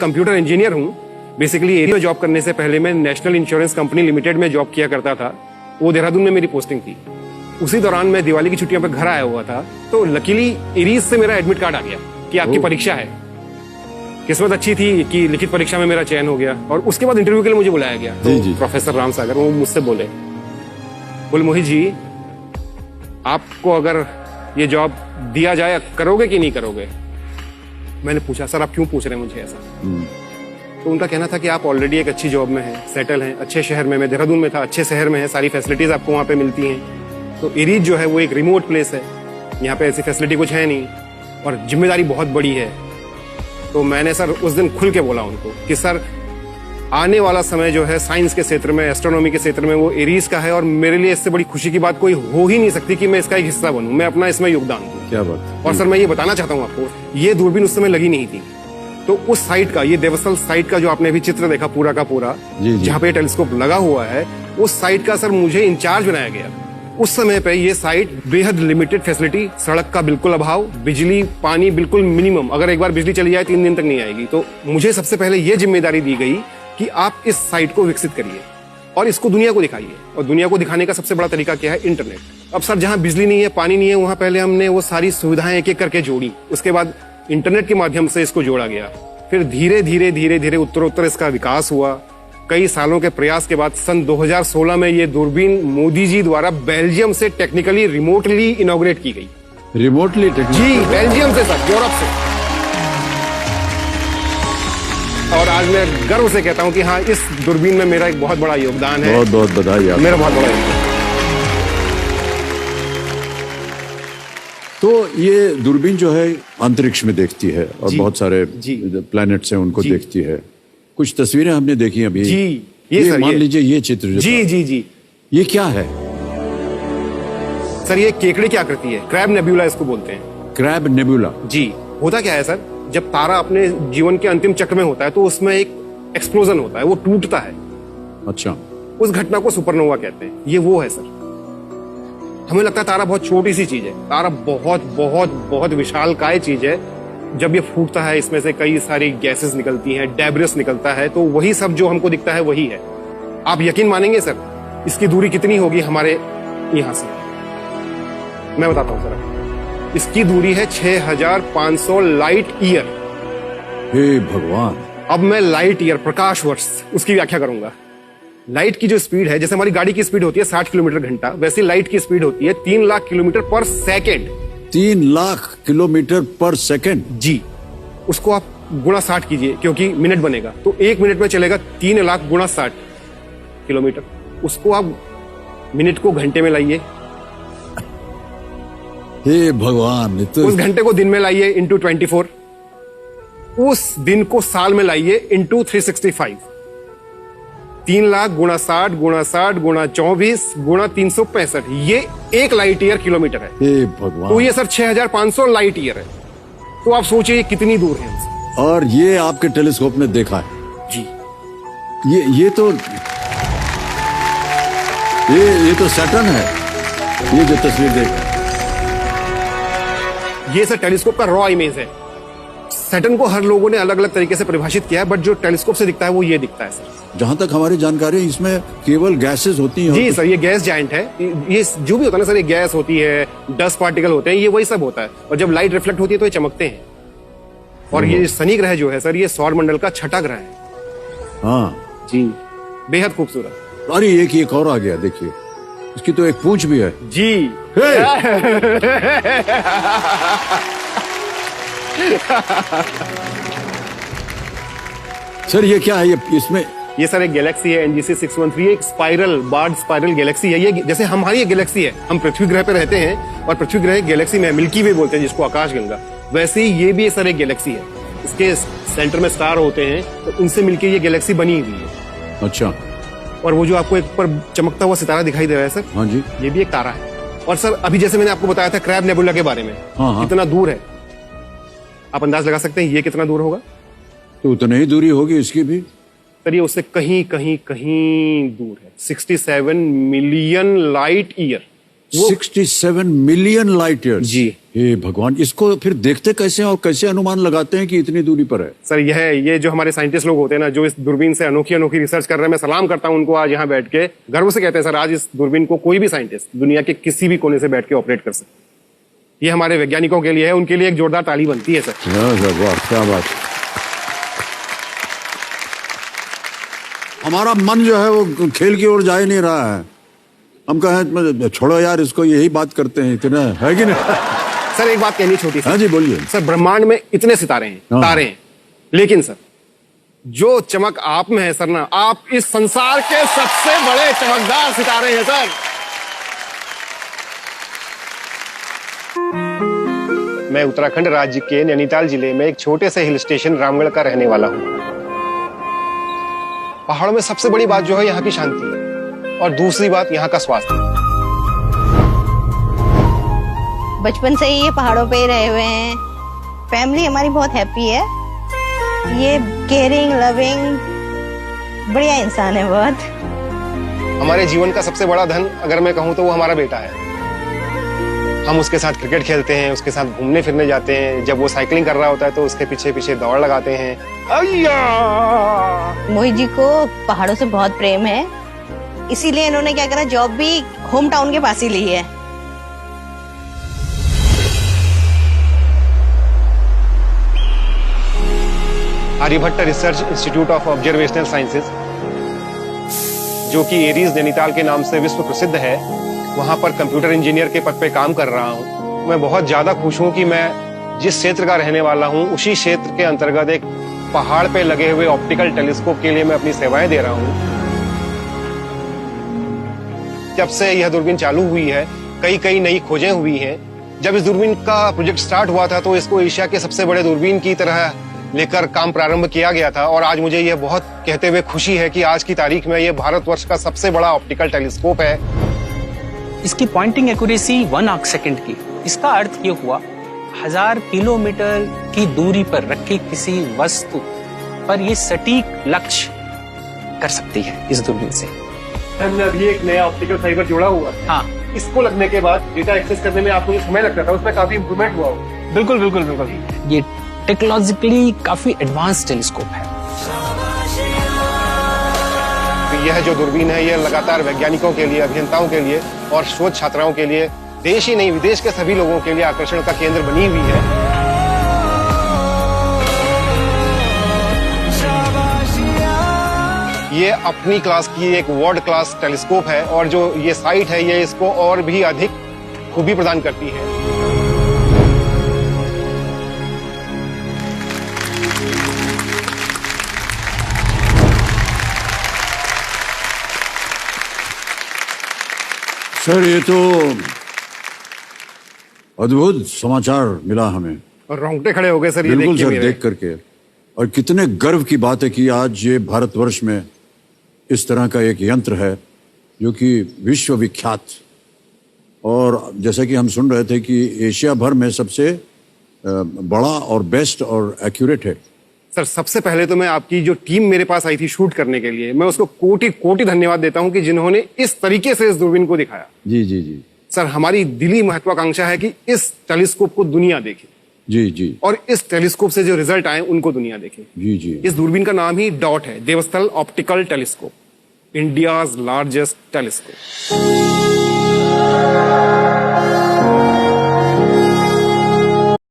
Computer engineer हूँ। Basically area में job करने से पहले मैं नेशनल इंश्योरेंस कंपनी लिमिटेड में जॉब किया करता था। वो देहरादून में मेरी पोस्टिंग थी। उसी दौरान मैं दिवाली की छुट्टियों पर घर आया हुआ था, तो लकीली इरीज से मेरा एडमिट कार्ड आ गया कि आपकी परीक्षा है। किस्मत अच्छी थी कि लिखित परीक्षा में मेरा चयन हो गया और उसके बाद इंटरव्यू के लिए मुझे बुलाया गया। तो प्रोफेसर राम सागर वो मुझसे बोले मोहित जी, आपको अगर ये जॉब दिया जाए करोगे कि नहीं करोगे? मैंने पूछा सर आप क्यों पूछ रहे हैं मुझे ऐसा? तो उनका कहना था कि आप ऑलरेडी एक अच्छी जॉब में हैं, सेटल हैं, अच्छे शहर में, मैं देहरादून में था, अच्छे शहर में है, सारी फैसिलिटीज आपको वहाँ पे मिलती हैं। तो इरीज जो है वो एक रिमोट प्लेस है, यहाँ पे ऐसी फैसिलिटी कुछ है नहीं और जिम्मेदारी बहुत बड़ी है। तो मैंने सर उस दिन खुल के बोला उनको कि सर आने वाला समय जो है साइंस के क्षेत्र में, एस्ट्रोनॉमी के क्षेत्र में वो एरीज का है और मेरे लिए इससे बड़ी खुशी की बात कोई हो ही नहीं सकती कि मैं इसका एक हिस्सा बनूं, मैं अपना इसमें योगदान दूं। क्या बात। और सर मैं ये बताना चाहता हूँ आपको, ये दूरबीन उस समय लगी नहीं थी। तो उस साइट का, ये देवस्थल साइट का जो आपने अभी चित्र देखा पूरा का पूरा, जहाँ पे टेलीस्कोप लगा हुआ है, उस साइट का सर मुझे इंचार्ज बनाया गया। उस समय पे ये साइट बेहद लिमिटेड फैसिलिटी, सड़क का बिल्कुल अभाव, बिजली पानी बिल्कुल मिनिमम, अगर एक बार बिजली चली जाए 3 दिन तक नहीं आएगी। तो मुझे सबसे पहले ये जिम्मेदारी दी गई कि आप इस साइट को विकसित करिए और इसको दुनिया को दिखाइए। और दुनिया को दिखाने का सबसे बड़ा तरीका क्या है? इंटरनेट। अब सर जहाँ बिजली नहीं है, पानी नहीं है, वहां पहले हमने वो सारी सुविधाएं एक एक करके जोड़ी, उसके बाद इंटरनेट के माध्यम से इसको जोड़ा गया। फिर धीरे धीरे धीरे धीरे उत्तरोत्तर इसका विकास हुआ। कई सालों के प्रयास के बाद सन 2016 में ये दूरबीन मोदी जी द्वारा बेल्जियम से टेक्निकली रिमोटली इनॉग्रेट की गई। रिमोटली? जी, बेल्जियम से सर, यूरोप से। और आज मैं गर्व से कहता हूं कि हाँ, इस दूरबीन में मेरा एक बहुत बड़ा योगदान है। बहुत बहुत बधाई आपको। मेरा बहुत बड़ा योगदान। तो ये दूरबीन जो है अंतरिक्ष में देखती है और बहुत सारे प्लैनेट्स हैं उनको देखती है। कुछ तस्वीरें हमने देखी अभी। जी, ये मान लीजिए ये चित्र जो जी ये क्या है सर? ये केकड़े की आकृति है, क्रैब नेबुला इसको बोलते हैं। Crab nebula? जी। होता क्या है सर, जब तारा अपने जीवन के अंतिम चक्र में होता है तो उसमें एक एक्सप्लोजन होता है, वो टूटता है। अच्छा। उस घटना को सुपरनोवा कहते हैं। ये वो है सर। हमें लगता है तारा बहुत छोटी सी चीज है, तारा बहुत बहुत बहुत विशालकाय चीज है। जब ये फूटता है इसमें से कई सारी गैसेस निकलती हैं, डेब्रिस निकलता है, तो वही सब जो हमको दिखता है वही है। आप यकीन मानेंगे सर, इसकी दूरी कितनी होगी हमारे यहां से? मैं बताता हूं सर, इसकी दूरी है 6500 लाइट ईयर। हे भगवान। अब मैं लाइट ईयर, प्रकाश वर्ष, उसकी व्याख्या करूंगा। लाइट की जो स्पीड है, जैसे हमारी गाड़ी की स्पीड होती है 60 किलोमीटर घंटा, वैसे लाइट की स्पीड होती है 3 लाख किलोमीटर पर सेकेंड। 3 लाख किलोमीटर पर सेकेंड? जी। उसको आप गुणा 60 कीजिए क्योंकि मिनट बनेगा, तो 1 मिनट में चलेगा 3 लाख गुणा 60 किलोमीटर। उसको आप मिनट को घंटे में लाइए, हे भगवान। तो उस घंटे को दिन में लाइए इंटू 24, उस दिन को साल में लाइए इंटू 365। 3 लाख गुणा 60 गुणा 60 गुणा 24 गुणा 365, ये 1 लाइट ईयर किलोमीटर है। हे भगवान। तो ये सर 6500 लाइट ईयर है। तो आप सोचिए कितनी दूर है हमसे। और ये आपके टेलीस्कोप ने देखा है? जी। ये तो सैटर्न है, ये जो तस्वीर देख रहे हैं। ये सर टेलीस्कोप का रॉ इमेज है। सैटर्न को हर लोगों ने अलग अलग तरीके से परिभाषित किया है, बट जो टेलीस्कोप से दिखता है वो ये दिखता है सर। जहां तक हमारी जानकारी है इसमें केवल गैसेस होती हैं। जी सर, ये गैस जायंट है। ये जो भी होता है ना सर, ये गैस होती है, डस्ट पार्टिकल होते हैं, ये वही सब होता है। और जब लाइट रिफ्लेक्ट होती है तो ये चमकते हैं। और ये शनि ग्रह जो है सर, ये सौर मंडल का 6ठा ग्रह है। हाँ जी, बेहद खूबसूरत। अरे एक और आ गया, देखिए इसकी तो एक पूंछ भी है। जी। सर ये क्या है? ये सर एक गैलेक्सी है, NGC 613, एक स्पाइरल, बार्ड स्पाइरल गैलेक्सी है। ये जैसे हमारी ये गैलेक्सी है, हम पृथ्वी ग्रह पे रहते हैं और पृथ्वी ग्रह गैलेक्सी में मिल्की वे बोलते हैं जिसको, आकाशगंगा। वैसे ही ये भी सर एक गैलेक्सी है। इसके सेंटर में स्टार होते हैं, तो उनसे मिलकर ये गैलेक्सी बनी हुई है। अच्छा। और वो जो आपको एक ऊपर चमकता हुआ सितारा दिखाई दे रहा है सर, हाँ जी, ये भी एक तारा है। और सर अभी जैसे मैंने आपको बताया था क्रैब नेबुला के बारे में, कितना दूर है आप अंदाज लगा सकते हैं ये कितना दूर होगा? तो उतनी ही दूरी होगी इसकी भी सर। ये उससे कहीं कहीं कहीं दूर है, 67 million light year. 67 million light years. जी। हे भगवान, इसको फिर देखते कैसे हैं और कैसे अनुमान लगाते हैं कि इतनी दूरी पर है? सर ये जो हमारे साइंटिस्ट लोग होते हैं ना, जो इस दूरबीन से अनोखी अनोखी रिसर्च कर रहे हैं, मैं सलाम करता हूं उनको। आज यहाँ बैठ के गर्व से कहते हैं सर, आज इस दूरबीन को कोई भी साइंटिस्ट दुनिया के किसी भी कोने से बैठ के ऑपरेट कर सकते। ये हमारे वैज्ञानिकों के लिए है, उनके लिए एक जोरदार ताली बनती है सर। वाह, क्या बात। हमारा मन जो है वो खेल की ओर जा ही नहीं रहा है। हम कहें छोड़ो यार इसको, यही बात करते हैं, इतना है कि नहीं? सर एक बात कहनी छोटी सी। हाँ जी बोलिए। सर ब्रह्मांड में इतने सितारे हैं, तारे हैं, लेकिन सर जो चमक आप में है सर ना, आप इस संसार के सबसे बड़े चमकदार सितारे हैं सर। मैं उत्तराखंड राज्य के नैनीताल जिले में एक छोटे से हिल स्टेशन रामगढ़ का रहने वाला हूं। पहाड़ों में सबसे बड़ी बात जो है यहाँ की शांति है, और दूसरी बात यहाँ का स्वास्थ्य। बचपन से ही ये पहाड़ों पे ही रहे हुए हैं। फैमिली हमारी बहुत हैप्पी है। ये केयरिंग, लविंग, बढ़िया इंसान है बहुत। हमारे जीवन का सबसे बड़ा धन अगर मैं कहूँ तो वो हमारा बेटा है। हम उसके साथ क्रिकेट खेलते हैं, उसके साथ घूमने फिरने जाते हैं। जब वो साइकिलिंग कर रहा होता है तो उसके पीछे पीछे दौड़ लगाते हैं। मोहित जी को पहाड़ों से बहुत प्रेम है, इसीलिए इन्होंने क्या करा, जॉब भी होम टाउन के पास ही ली है। Aryabhatta research institute of observational sciences, जो कि एरीज नैनीताल के नाम से विश्व प्रसिद्ध है, वहां पर कंप्यूटर इंजीनियर के पद पे काम कर रहा हूं। मैं बहुत ज्यादा खुश हूं कि मैं जिस क्षेत्र का रहने वाला हूं, उसी क्षेत्र के अंतर्गत एक पहाड़ पे लगे हुए ऑप्टिकल टेलीस्कोप के लिए मैं अपनी सेवाएं दे रहा हूं। जब से यह दूरबीन चालू हुई है, कई नई खोजें हुई हैं। जब इस दूरबीन का प्रोजेक्ट स्टार्ट हुआ था तो इसको एशिया के सबसे बड़े दूरबीन की तरह लेकर काम प्रारंभ किया गया था, और आज मुझे यह बहुत कहते हुए खुशी है कि आज की तारीख में यह भारतवर्ष का सबसे बड़ा ऑप्टिकल टेलीस्कोप है। इसकी पॉइंटिंग एक्यूरेसी 1 आर्क सेकंड की। इसका अर्थ ये हुआ 1000 किलोमीटर की दूरी पर रखी किसी वस्तु पर ये सटीक लक्ष्य कर सकती है इस दूरबीन से। हमने अभी एक नया ऑप्टिकल फाइबर जोड़ा हुआ है। हाँ, इसको लगने के बाद डेटा एक्सेस करने में आपको जो समय लगता था उसमें काफी इंप्रूवमेंट हुआ होगा। बिल्कुल बिल्कुल बिल्कुल। ये टेक्नोलॉजिकली काफी एडवांस टेलीस्कोप है। यह जो दूरबीन है यह लगातार वैज्ञानिकों के लिए, अभियंताओं के लिए और शोध छात्राओं के लिए, देश ही नहीं विदेश के सभी लोगों के लिए आकर्षण का केंद्र बनी हुई है। ये अपनी क्लास की एक वर्ल्ड क्लास टेलीस्कोप है, और जो ये साइट है ये इसको और भी अधिक खूबी प्रदान करती है। सर ये तो अद्भुत समाचार मिला हमें, और रोंगटे खड़े हो गए सर ये बिल्कुल देख के सर मेरे। देख करके। और कितने गर्व की बात है कि आज ये भारतवर्ष में इस तरह का एक यंत्र है जो कि विश्व विख्यात, और जैसा कि हम सुन रहे थे कि एशिया भर में सबसे बड़ा और बेस्ट और एक्यूरेट है। सर सबसे पहले तो मैं आपकी जो टीम मेरे पास आई थी शूट करने के लिए, मैं उसको कोटि कोटि धन्यवाद देता हूं कि जिन्होंने इस तरीके से इस दूरबीन को दिखाया। जी जी जी सर हमारी दिली महत्वाकांक्षा है कि इस टेलीस्कोप को दुनिया देखे, जी जी, और इस टेलीस्कोप से जो रिजल्ट आए उनको दुनिया देखे। जी जी। इस दूरबीन का नाम ही डॉट है, Devasthal optical telescope, India's largest telescope.